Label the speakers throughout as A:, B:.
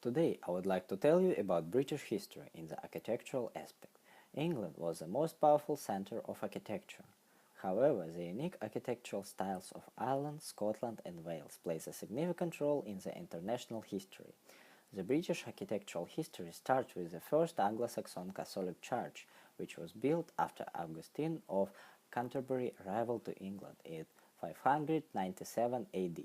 A: Today I would like to tell you about British history in the architectural aspect. England was the most powerful center of architecture. However, the unique architectural styles of Ireland, Scotland and Wales plays a significant role in the international history. The British architectural history starts with the first Anglo-Saxon Catholic church, which was built after Augustine of Canterbury arrival to England in 597 AD.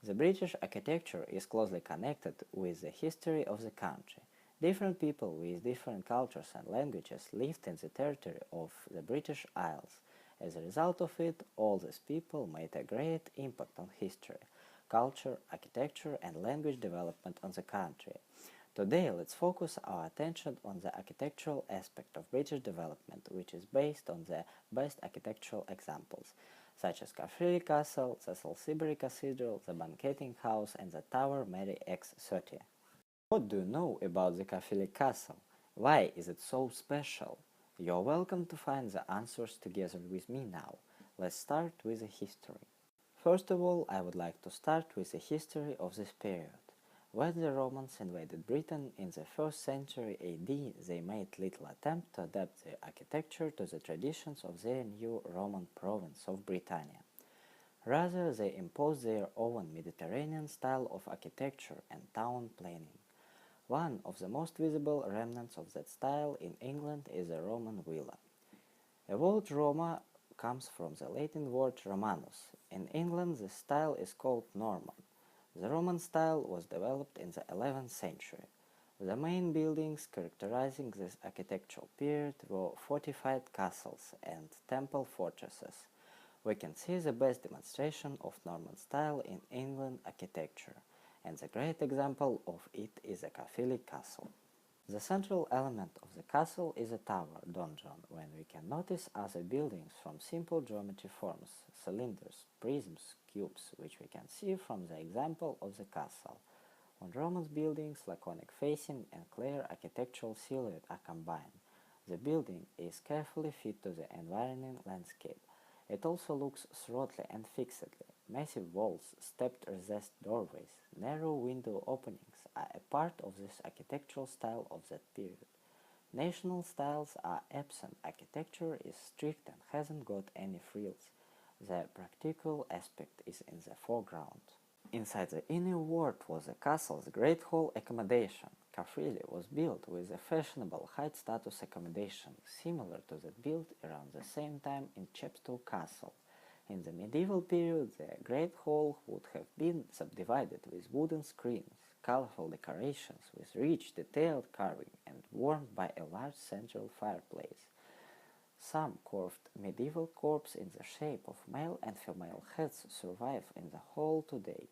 A: The British architecture is closely connected with the history of the country. Different people with different cultures and languages lived in the territory of the British Isles. As a result of it, all these people made a great impact on history, culture, architecture and language development on the country. Today, let's focus our attention on the architectural aspect of British development, which is based on the best architectural examples, such as Caerphilly Castle, the Salisbury Cathedral, the Banqueting House and the Tower Mary X30. What do you know about the Caerphilly Castle? Why is it so special? You're welcome to find the answers together with me now. Let's start with the history. First of all, I would like to start with the history of this period. When the Romans invaded Britain in the 1st century AD, they made little attempt to adapt their architecture to the traditions of their new Roman province of Britannia. Rather, they imposed their own Mediterranean style of architecture and town planning. One of the most visible remnants of that style in England is the Roman villa. The word Roma comes from the Latin word Romanus. In England, this style is called Norman. The Roman style was developed in the 11th century. The main buildings characterizing this architectural period were fortified castles and temple fortresses. We can see the best demonstration of Norman style in England architecture, and the great example of it is the Caerphilly Castle. The central element of the castle is a tower donjon, when we can notice other buildings from simple geometry forms, cylinders, prisms, cubes, which we can see from the example of the castle. On Roman buildings, laconic facing and clear architectural silhouette are combined. The building is carefully fit to the environing landscape. It also looks throttly and fixedly. Massive walls, stepped recessed doorways, narrow window openings are a part of this architectural style of that period. National styles are absent. Architecture is strict and hasn't got any frills. The practical aspect is in the foreground. Inside the inner ward was the castle's great hall accommodation. Caerphilly was built with a fashionable high-status accommodation, similar to that built around the same time in Chepstow Castle. In the medieval period, the great hall would have been subdivided with wooden screens, colorful decorations with rich detailed carving and warmed by a large central fireplace. Some carved medieval corpses in the shape of male and female heads survive in the hall today,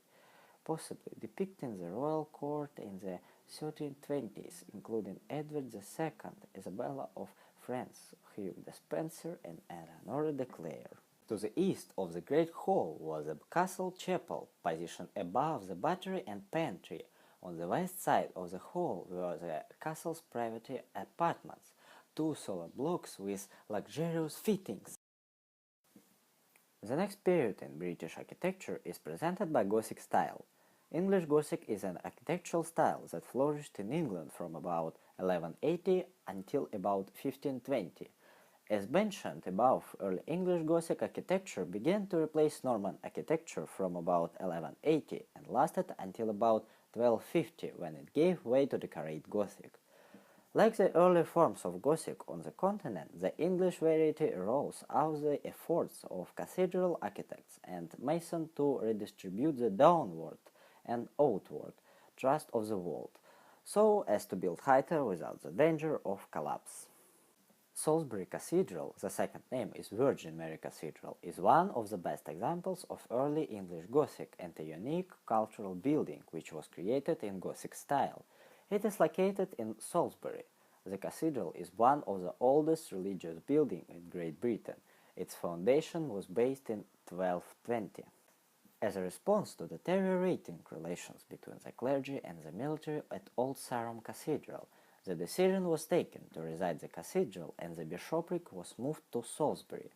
A: possibly depicting the royal court in the 1320s, including Edward II, Isabella of France, Hugh the Spencer and Eleanor de Clare. To the east of the great hall was a castle chapel, positioned above the buttery and pantry. On the west side of the hall were the castle's private apartments, two solid blocks with luxurious fittings. The next period in British architecture is presented by Gothic style. English Gothic is an architectural style that flourished in England from about 1180 until about 1520. As mentioned above, early English Gothic architecture began to replace Norman architecture from about 1180 and lasted until about 1250, when it gave way to decorate Gothic. Like the early forms of Gothic on the continent, the English variety arose out of the efforts of cathedral architects and masons to redistribute the downward and outward thrust of the vault, so as to build higher without the danger of collapse. Salisbury Cathedral, the second name is Virgin Mary Cathedral, is one of the best examples of early English Gothic and a unique cultural building which was created in Gothic style. It is located in Salisbury. The cathedral is one of the oldest religious buildings in Great Britain. Its foundation was based in 1220. As a response to deteriorating relations between the clergy and the military at Old Sarum Cathedral, the decision was taken to reside the cathedral and the bishopric was moved to Salisbury.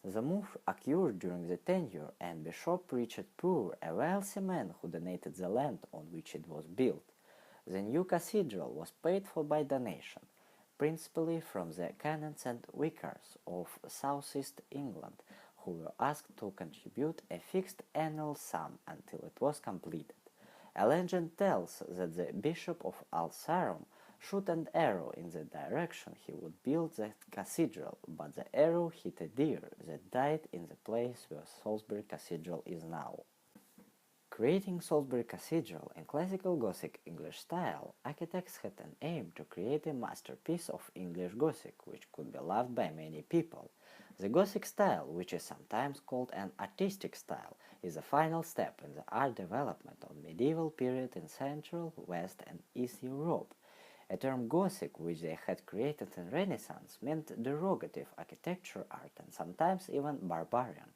A: The move occurred during the tenure and Bishop Richard Poor, a wealthy man who donated the land on which it was built. The new cathedral was paid for by donation, principally from the canons and vicars of southeast England, who were asked to contribute a fixed annual sum until it was completed. A legend tells that the Bishop of Al-Sarum shot an arrow in the direction he would build the cathedral, but the arrow hit a deer that died in the place where Salisbury Cathedral is now. Creating Salisbury Cathedral in classical Gothic English style, architects had an aim to create a masterpiece of English Gothic which could be loved by many people. The Gothic style, which is sometimes called an artistic style, is the final step in the art development of medieval period in Central, West and East Europe. A term Gothic, which they had created in Renaissance, meant derogative architecture art and sometimes even barbarian.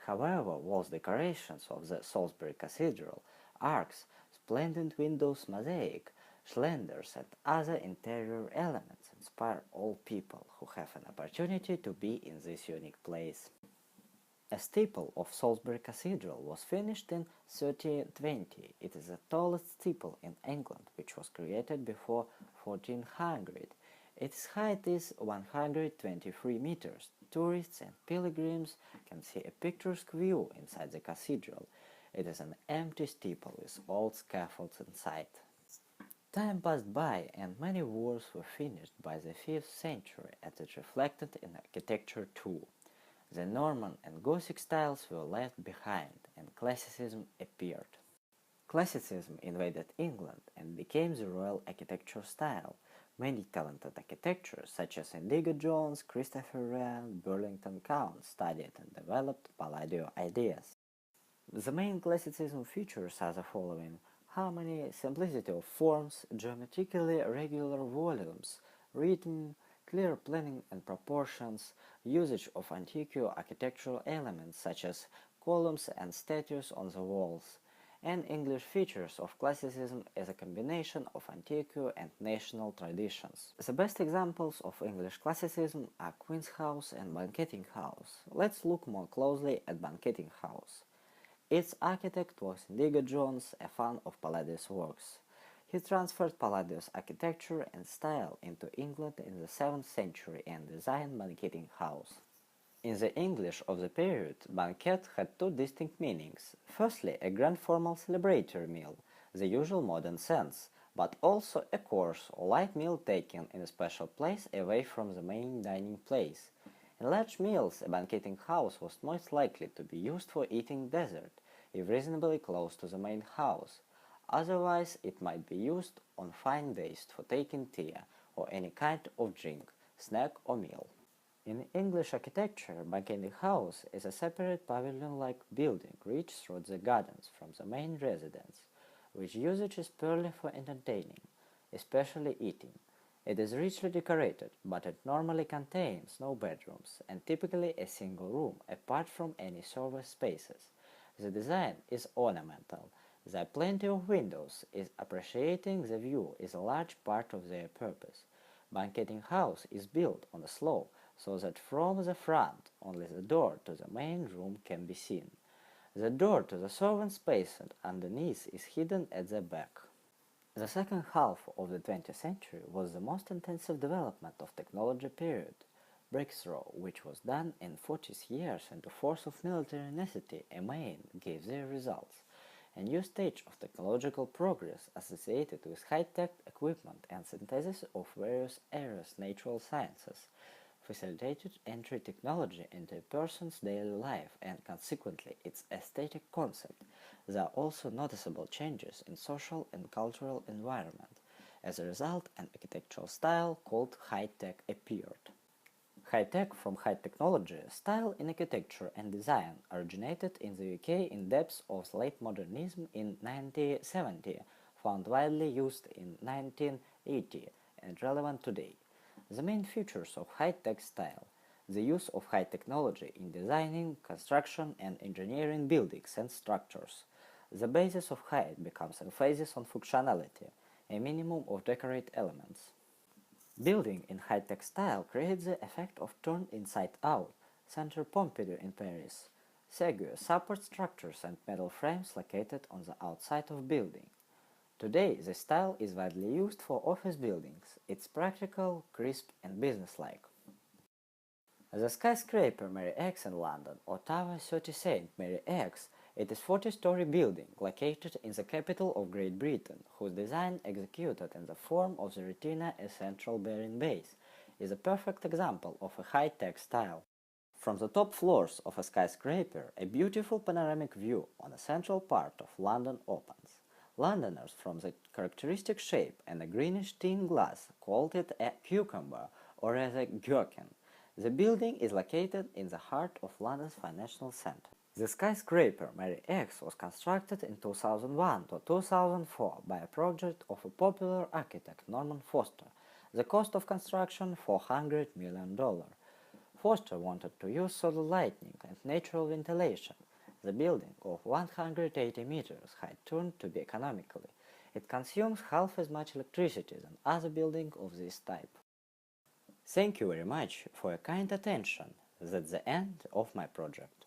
A: However, walls decorations of the Salisbury Cathedral, arcs, splendid windows mosaic, slanders and other interior elements inspire all people who have an opportunity to be in this unique place. A steeple of Salisbury Cathedral was finished in 1320. It is the tallest steeple in England, which was created before 1400. Its height is 123 meters. Tourists and pilgrims can see a picturesque view inside the cathedral. It is an empty steeple with old scaffolds inside. Time passed by and many walls were finished by the 5th century, as it reflected in architecture too. The Norman and Gothic styles were left behind and Classicism appeared. Classicism invaded England and became the royal architecture style. Many talented architects such as Indigo Jones, Christopher Wren, Burlington Count studied and developed Palladio ideas. The main Classicism features are the following: harmony, simplicity of forms, geometrically regular volumes, rhythm, clear planning and proportions, usage of antique architectural elements such as columns and statues on the walls, and English features of Classicism as a combination of antique and national traditions. The best examples of English Classicism are Queen's House and Banqueting House. Let's look more closely at Banqueting House. Its architect was Indigo Jones, a fan of Palladio's works. He transferred Palladio's architecture and style into England in the 7th century and designed Banqueting House. In the English of the period, banquet had two distinct meanings. Firstly, a grand formal celebratory meal, the usual modern sense, but also a course or light meal taken in a special place away from the main dining place. In large meals, a banqueting house was most likely to be used for eating dessert, if reasonably close to the main house. Otherwise, it might be used on fine days for taking tea or any kind of drink, snack or meal. In English architecture, banqueting house is a separate pavilion-like building reached through the gardens from the main residence, which usage is purely for entertaining, especially eating. It is richly decorated, but it normally contains no bedrooms and typically a single room apart from any service spaces. The design is ornamental. There are plenty of windows, as appreciating the view is a large part of their purpose. Banqueting house is built on a slope, so that from the front only the door to the main room can be seen. The door to the servant space underneath is hidden at the back. The second half of the 20th century was the most intensive development of technology period. Breakthrough, which was done in 40 years into force of military necessity, a main, gave their results. A new stage of technological progress associated with high-tech equipment and synthesis of various areas natural sciences facilitated entry technology into a person's daily life and consequently its aesthetic concept. There are also noticeable changes in social and cultural environment. As a result, an architectural style called high-tech appeared. High-tech from high technology style in architecture and design originated in the UK in depths of late modernism in 1970, found widely used in 1980 and relevant today. The main features of high-tech style: the use of high technology in designing, construction and engineering buildings and structures. The basis of height becomes emphasis on functionality, a minimum of decorate elements. Building in high-tech style creates the effect of turned inside out, Centre Pompidou in Paris. Ségur support structures and metal frames located on the outside of building. Today, this style is widely used for office buildings. It's practical, crisp, and businesslike. The skyscraper Mary X in London, or Tower 30 St. Mary X, it is a 40-story building located in the capital of Great Britain, whose design, executed in the form of the retina as central bearing base, is a perfect example of a high-tech style. From the top floors of a skyscraper, a beautiful panoramic view on a central part of London opens. Londoners, from the characteristic shape and a greenish stained glass, called it a cucumber or rather gherkin. The building is located in the heart of London's financial center. The skyscraper Mary X was constructed in 2001 to 2004 by a project of a popular architect Norman Foster. The cost of construction $400 million. Foster wanted to use solar lighting and natural ventilation. The building of 180 meters height turned to be economically. It consumes half as much electricity than other buildings of this type. Thank you very much for your kind attention. That's the end of my project.